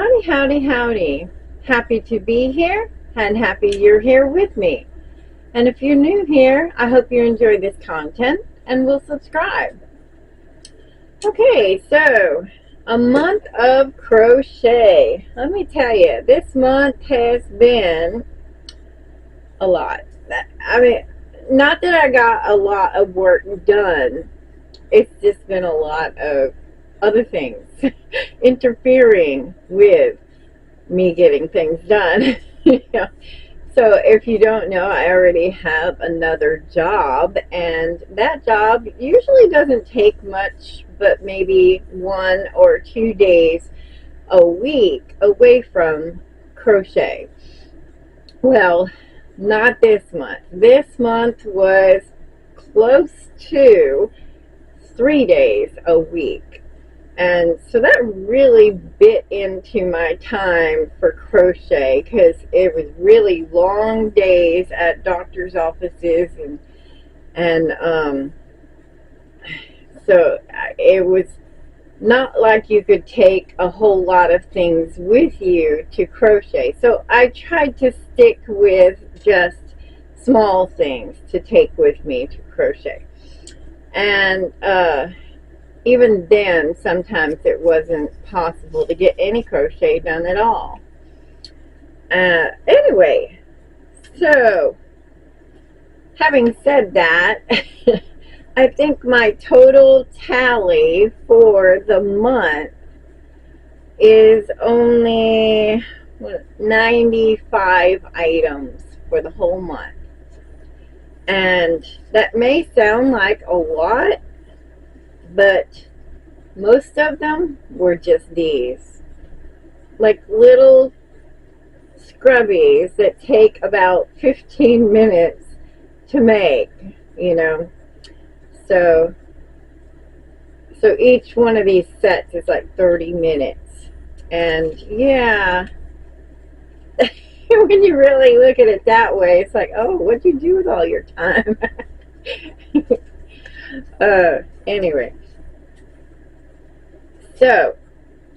Howdy, howdy, howdy. Happy to be here and happy you're here with me. And if you're new here, I hope you enjoy this content and will subscribe. Okay, so a month of crochet. Let me tell you, this month has been a lot. I mean, not that I got a lot of work done. It's just been a lot of other things interfering with me getting things done. Yeah. So if you don't know, I already have another job, and that job usually doesn't take much, but maybe 1 or 2 days a week away from crochet. Well, not this month. This month was close to 3 days a week. And so that really bit into my time for crochet because it was really long days at doctor's offices and so it was not like you could take a whole lot of things with you to crochet. So I tried to stick with just small things to take with me to crochet. And even then, sometimes it wasn't possible to get any crochet done at all. Anyway, so having said that, I think my total tally for the month is only 95 items for the whole month. And that may sound like a lot, but most of them were just these, like little scrubbies that take about 15 minutes to make, you know. So each one of these sets is like 30 minutes. And yeah, when you really look at it that way, it's like, oh, what'd you do with all your time? Anyway. So,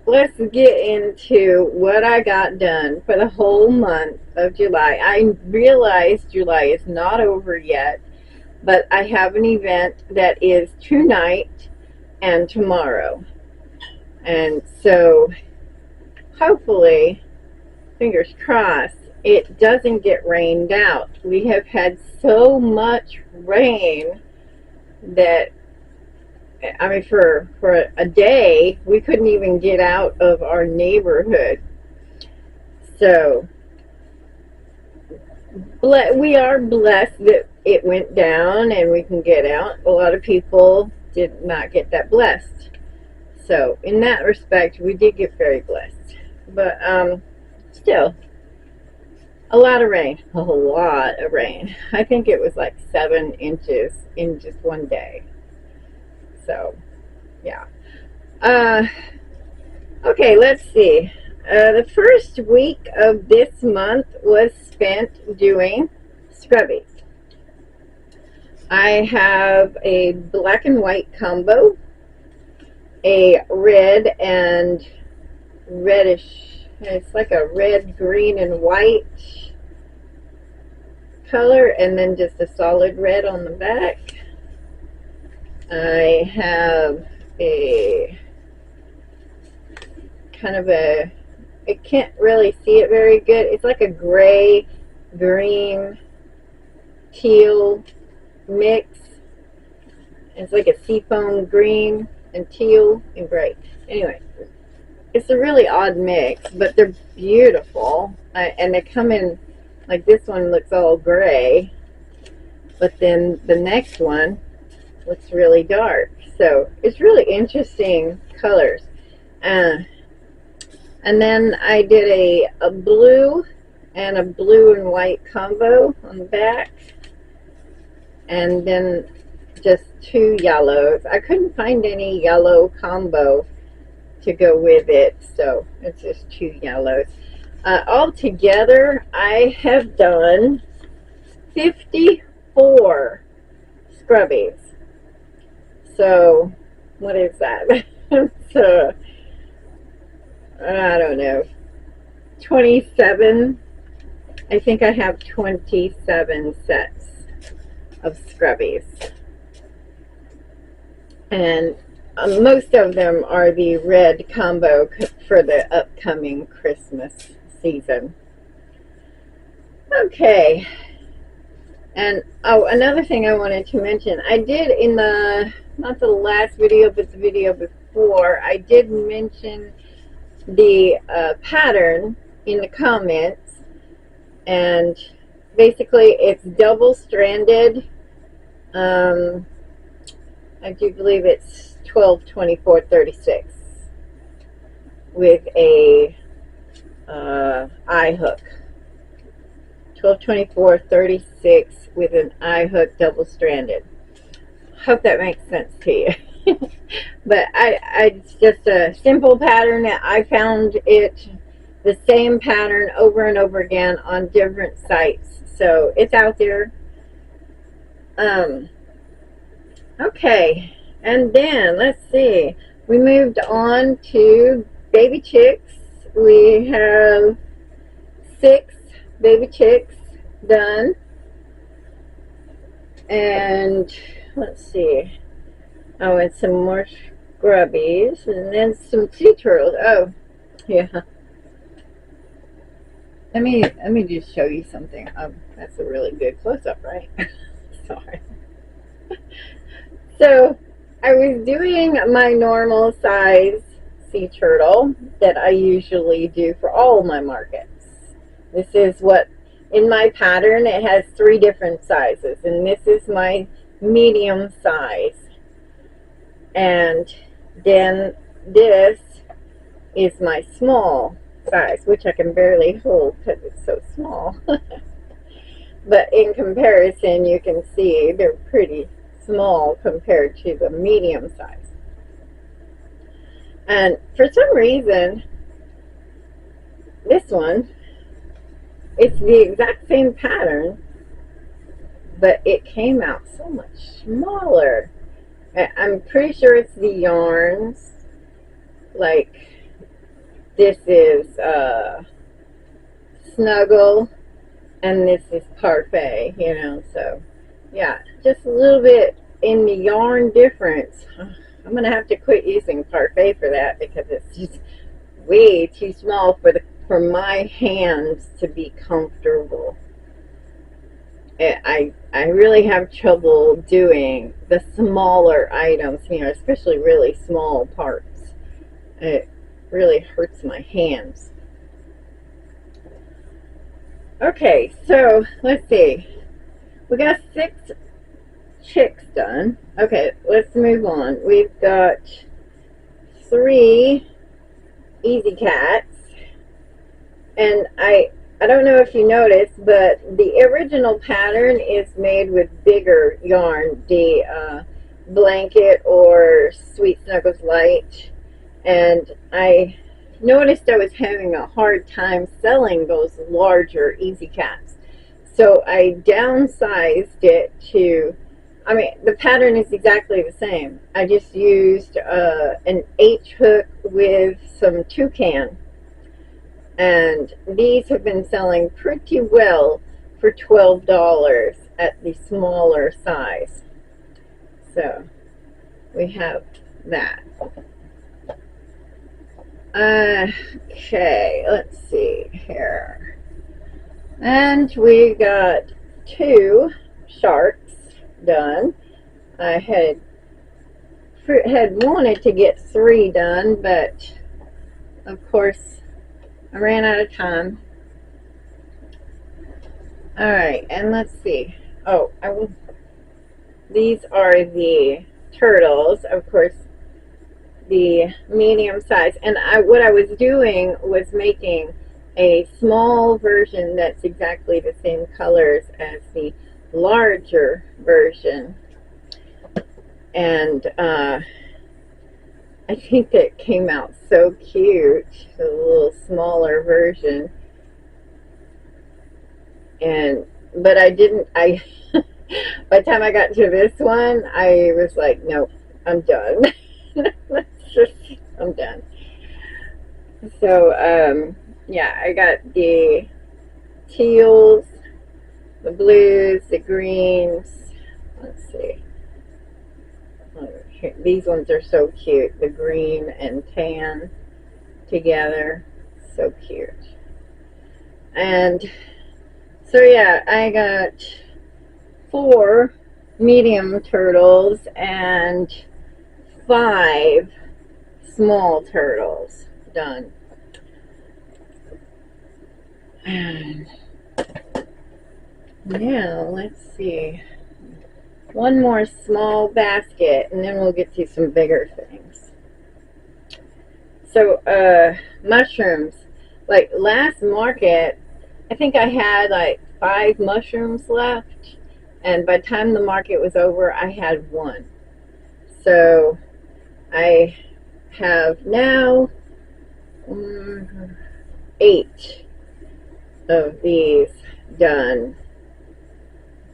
let's get into what I got done for the whole month of July. I realize July is not over yet, but I have an event that is tonight and tomorrow. And so, hopefully, fingers crossed, it doesn't get rained out. We have had so much rain that, I mean, for a day, we couldn't even get out of our neighborhood. So, we are blessed that it went down and we can get out. A lot of people did not get that blessed. So, in that respect, we did get very blessed. But, still, a lot of rain. A lot of rain. I think it was like 7 inches in just one day. So, yeah. Okay, let's see. The first week of this month was spent doing scrubbies. I have a black and white combo, a red and reddish, it's like a red, green, and white color, and then just a solid red on the back. I have a kind of a, I can't really see it very good. It's like a gray, green, teal mix. It's like a seafoam green and teal and gray. Anyway, it's a really odd mix, but they're beautiful. And they come in, like this one looks all gray, but then the next one looks really dark. So it's really interesting colors. And then I did a blue and a blue and white combo on the back, and then just 2 yellows. I couldn't find any yellow combo to go with it, so it's just 2 yellows. Altogether, I have done 54 scrubbies. So, what is that? So, I don't know, 27. I think I have 27 sets of Scrubbies. And most of them are the red combo for the upcoming Christmas season. Okay. And oh, another thing I wanted to mention, I did in the, not the last video, but the video before, I did mention the pattern in the comments, and basically it's double-stranded. I do believe it's 12, 24, 36 with a eye hook. 12, 24, 36 with an eye hook double-stranded. Hope that makes sense to you. But it's just a simple pattern that I found it the same pattern over and over again on different sites. So it's out there. Okay, and then let's see. We moved on to baby chicks. We have 6 baby chicks done, and let's see, oh, and some more scrubbies, and then some sea turtles. Oh yeah, let me just show you something. That's a really good close-up, right? Sorry. So I was doing my normal size sea turtle that I usually do for all my markets. This is what, in my pattern, it has 3 different sizes, and this is my medium size. And then this is my small size, which I can barely hold because it's so small. But in comparison, you can see they're pretty small compared to the medium size. And for some reason, this one, it's the exact same pattern, but it came out so much smaller. I'm pretty sure it's the yarns. Like, this is Snuggle, and this is Parfait, you know, so yeah, just a little bit in the yarn difference. I'm gonna have to quit using Parfait for that because it's just way too small for my hands to be comfortable. I really have trouble doing the smaller items, you know, especially really small parts. It really hurts my hands. Okay, so let's see. We got 6 chicks done. Okay, let's move on. We've got 3 easy cats. And I don't know if you noticed, but the original pattern is made with bigger yarn, the Blanket or Sweet Snuggles Light. And I noticed I was having a hard time selling those larger easy cats. So I downsized it to, I mean, the pattern is exactly the same. I just used an H hook with some toucan. And these have been selling pretty well for $12 at the smaller size. So we have that. Okay, let's see here. And we got 2 sharks done. I had wanted to get 3 done, but of course I ran out of time. Alright, and let's see. Oh, these are the turtles, of course, the medium size. And what I was doing was making a small version that's exactly the same colors as the larger version. And I think that came out so cute, the little smaller version. But I didn't, by the time I got to this one, I was like, nope, I'm done. I'm done. So, yeah, I got the teals, the blues, the greens. Let's see. These ones are so cute. The green and tan together. So cute. And so yeah, I got 4 medium turtles and 5 small turtles done. And now let's see. One more small basket and then we'll get to some bigger things. So mushrooms. Like last market, I think I had like 5 mushrooms left, and by the time the market was over I had 1. So I have now 8 of these done.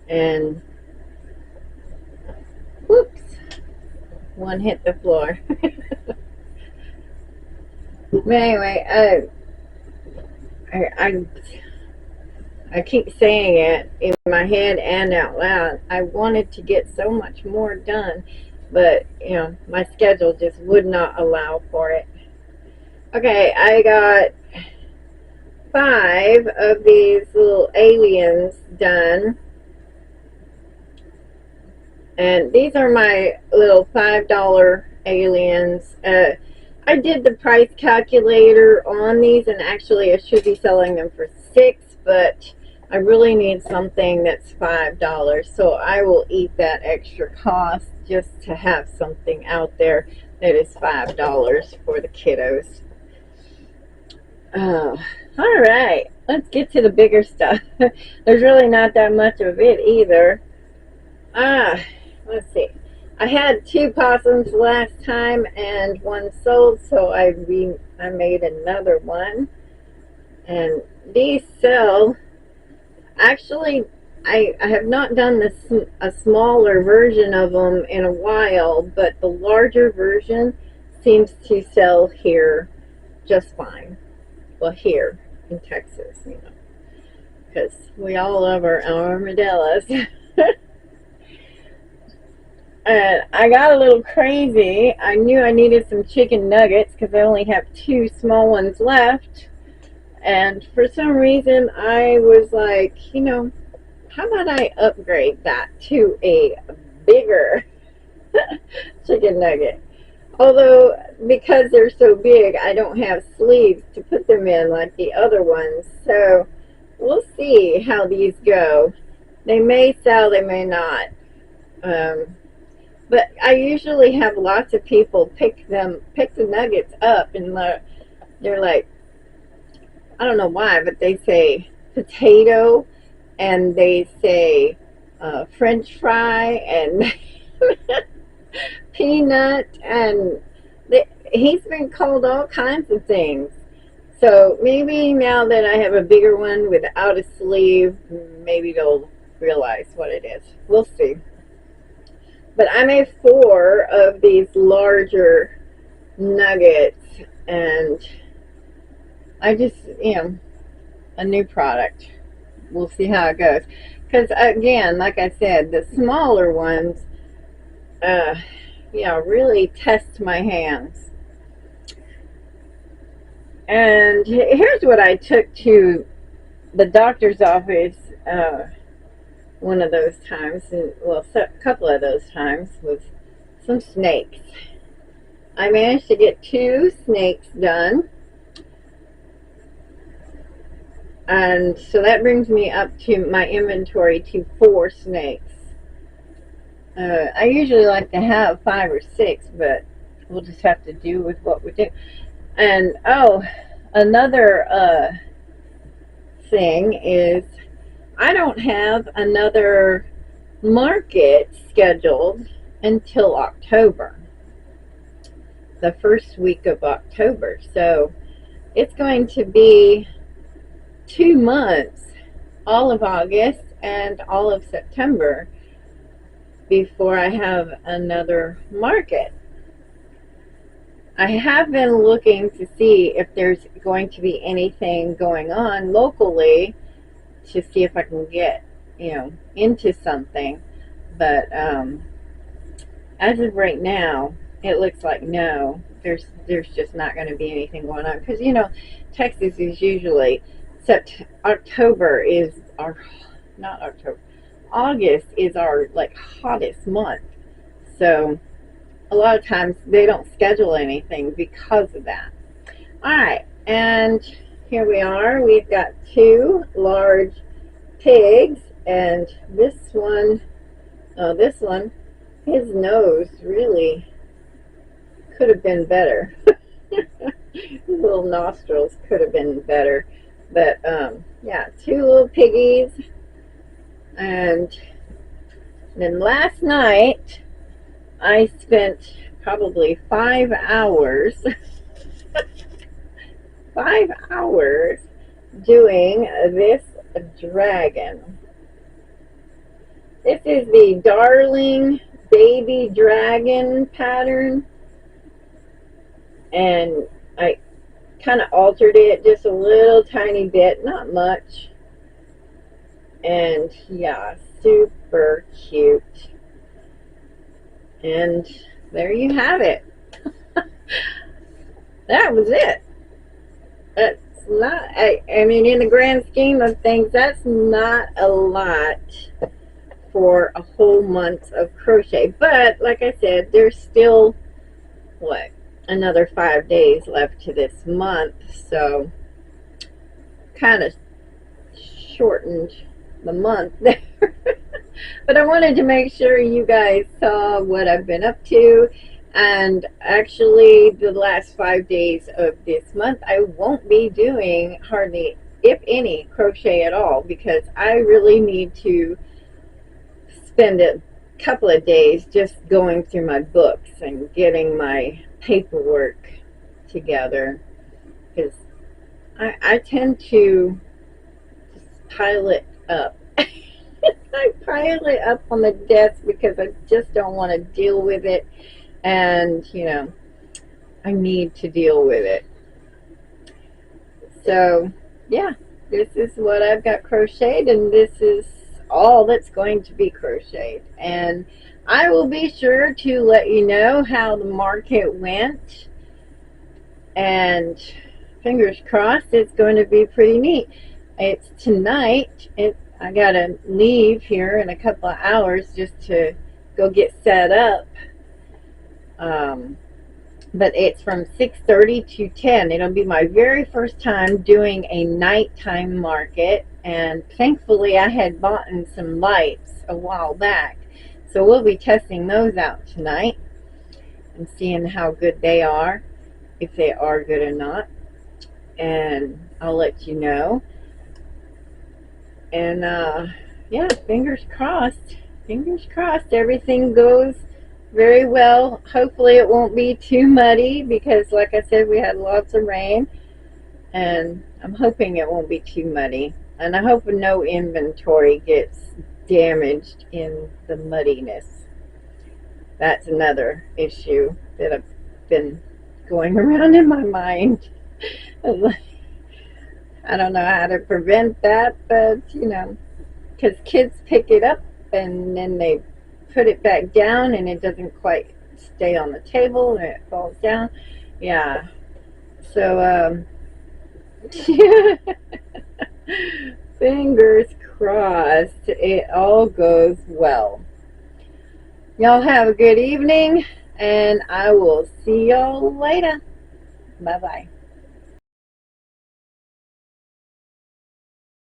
And whoops, one hit the floor. But anyway, I keep saying it in my head and out loud. I wanted to get so much more done, but you know, my schedule just would not allow for it. Okay, I got 5 of these little aliens done. And these are my little $5 aliens. I did the price calculator on these, and actually I should be selling them for $6, but I really need something that's $5, so I will eat that extra cost just to have something out there that is $5 for the kiddos. All right, let's get to the bigger stuff. There's really not that much of it either. Let's see. I had 2 possums last time and 1 sold, so I made another one. And these sell. Actually, I have not done a smaller version of them in a while, but the larger version seems to sell here just fine. Well, here in Texas, you know, because we all love our armadillos. And I got a little crazy. I knew I needed some chicken nuggets because I only have 2 small ones left. And for some reason, I was like, you know, how about I upgrade that to a bigger chicken nugget? Although, because they're so big, I don't have sleeves to put them in like the other ones. So, we'll see how these go. They may sell, they may not. But I usually have lots of people pick the nuggets up, and they're like, I don't know why, but they say potato, and they say French fry, and peanut, and he's been called all kinds of things. So maybe now that I have a bigger one without a sleeve, maybe they'll realize what it is. We'll see. But I made 4 of these larger nuggets, and I just, you know, a new product. We'll see how it goes. Because, again, like I said, the smaller ones, you know, really test my hands. And here's what I took to the doctor's office one of those times, and well, a couple of those times, was some snakes. I managed to get 2 snakes done, and so that brings me up to my inventory to 4 snakes. I usually like to have 5 or 6, but we'll just have to do with what we do. And another thing is, I don't have another market scheduled until October, the first week of October. So it's going to be 2 months, all of August and all of September, before I have another market. I have been looking to see if there's going to be anything going on locally to see if I can get, into something. But as of right now, it looks like no. There's just not going to be anything going on because Texas is usually October is our not October. August is our like hottest month. So a lot of times they don't schedule anything because of that. Alright, and here we are. We've got two large pigs, and this one, his nose really could have been better. His little nostrils could have been better. But, yeah, two little piggies. And then last night, I spent probably 5 hours, 5 hours doing this dragon. This is the Darling Baby Dragon pattern, and I kind of altered it just a little tiny bit, not much, and yeah, super cute. And there you have it. That was it. That's not, I mean, in the grand scheme of things, that's not a lot for a whole month of crochet. But like I said, there's still another 5 days left to this month, so kind of shortened the month there. But I wanted to make sure you guys saw what I've been up to. And actually the last 5 days of this month I won't be doing hardly, if any, crochet at all, because I really need to spend a couple of days just going through my books and getting my paperwork together, because I tend to just pile it up. I pile it up on the desk because I just don't want to deal with it, and I need to deal with it. So yeah, this is what I've got crocheted, and this is all that's going to be crocheted. And I will be sure to let you know how the market went, and fingers crossed it's going to be pretty neat. It's tonight. I gotta leave here in a couple of hours just to go get set up. But it's from 6:30 to 10. It'll be my very first time doing a nighttime market, and thankfully I had bought in some lights a while back, so we'll be testing those out tonight and seeing how good they are, if they are good or not, and I'll let you know. And yeah, fingers crossed everything goes very well. Hopefully it won't be too muddy, because like I said, we had lots of rain, and I'm hoping it won't be too muddy, and I hope no inventory gets damaged in the muddiness. That's another issue that I've been going around in my mind. I don't know how to prevent that, but because kids pick it up and then they put it back down and it doesn't quite stay on the table and it falls down. Yeah. So fingers crossed it all goes well. Y'all have a good evening, and I will see y'all later. Bye bye.